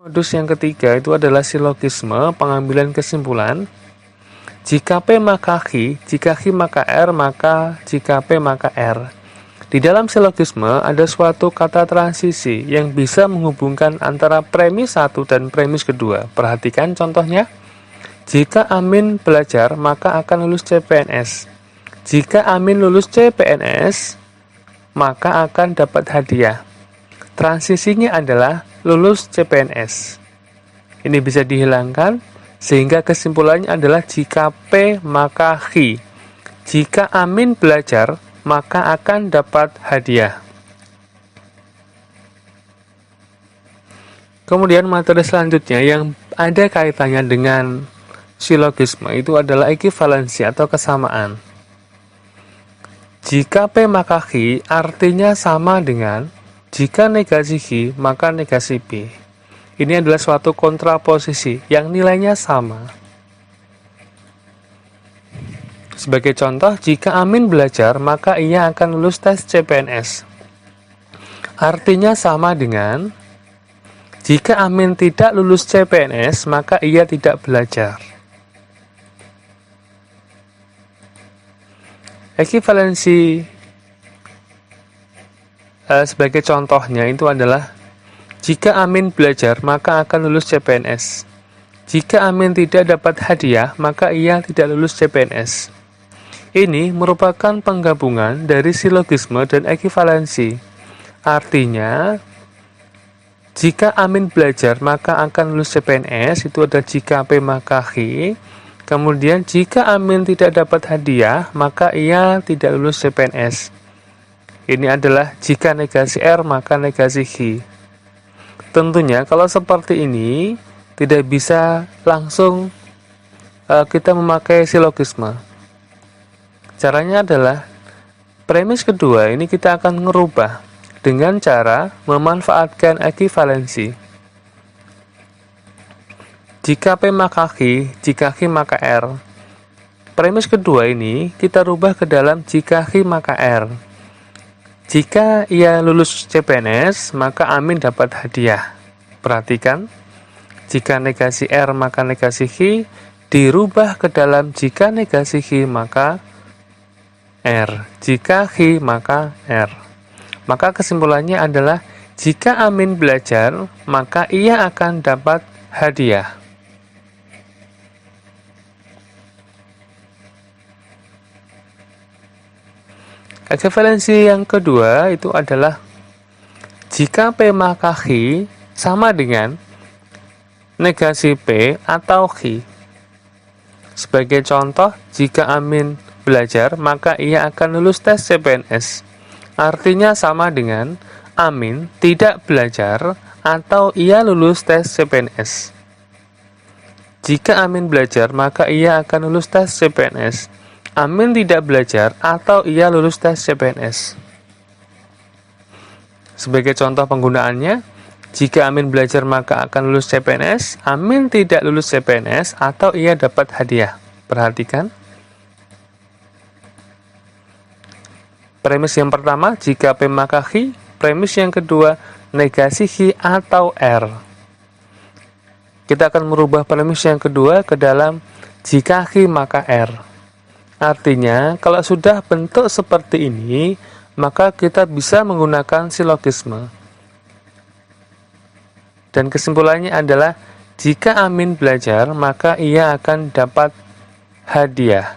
Modus yang ketiga itu adalah silogisme pengambilan kesimpulan. Jika P maka Q, jika Q maka R, maka jika P maka R. Di dalam silogisme ada suatu kata transisi yang bisa menghubungkan antara premis satu dan premis kedua. Perhatikan contohnya. Jika Amin belajar, maka akan lulus CPNS. Jika Amin lulus CPNS, maka akan dapat hadiah. Transisinya adalah lulus CPNS. Ini bisa dihilangkan, sehingga kesimpulannya adalah jika P maka Q. Jika Amin belajar, maka akan dapat hadiah. Kemudian materi selanjutnya yang ada kaitannya dengan silogisme itu adalah ekivalensi atau kesamaan. Jika P maka Q artinya sama dengan jika negasi Q maka negasi P. Ini adalah suatu kontraposisi yang nilainya sama. Sebagai contoh, jika Amin belajar, maka ia akan lulus tes CPNS. Artinya sama dengan jika Amin tidak lulus CPNS, maka ia tidak belajar. Ekivalensi sebagai contohnya itu adalah jika Amin belajar, maka akan lulus CPNS. Jika Amin tidak dapat hadiah, maka ia tidak lulus CPNS. Ini merupakan penggabungan dari silogisme dan ekivalensi. Artinya, jika Amin belajar, maka akan lulus CPNS, itu ada jika P maka Q. Kemudian, jika Amin tidak dapat hadiah, maka ia tidak lulus CPNS. Ini adalah jika negasi R, maka negasi Q. Tentunya, kalau seperti ini, tidak bisa langsung kita memakai silogisme. Caranya adalah premis kedua ini kita akan merubah dengan cara memanfaatkan ekivalensi. Jika P maka Q, jika Q maka R. Premis kedua ini kita rubah ke dalam jika Q maka R. Jika ia lulus CPNS, maka Amin dapat hadiah. Perhatikan, jika negasi R maka negasi Q dirubah ke dalam jika negasi Q maka R. Jika Q maka R. Maka kesimpulannya adalah jika Amin belajar, maka ia akan dapat hadiah. Ekivalensi yang kedua itu adalah jika P maka Q sama dengan negasi P atau Q. Sebagai contoh, jika Amin belajar, maka ia akan lulus tes CPNS. Artinya sama dengan Amin tidak belajar atau ia lulus tes CPNS. Jika Amin belajar, maka ia akan lulus tes CPNS. Amin tidak belajar atau ia lulus tes CPNS. Sebagai contoh penggunaannya, jika Amin belajar maka akan lulus CPNS, Amin tidak lulus CPNS atau ia dapat hadiah. Perhatikan. Premis yang pertama, jika P maka Q. Premis yang kedua, negasi Q atau R. Kita akan merubah premis yang kedua ke dalam jika Q maka R. Artinya, kalau sudah bentuk seperti ini, maka kita bisa menggunakan silogisme. Dan kesimpulannya adalah, jika Amin belajar, maka ia akan dapat hadiah.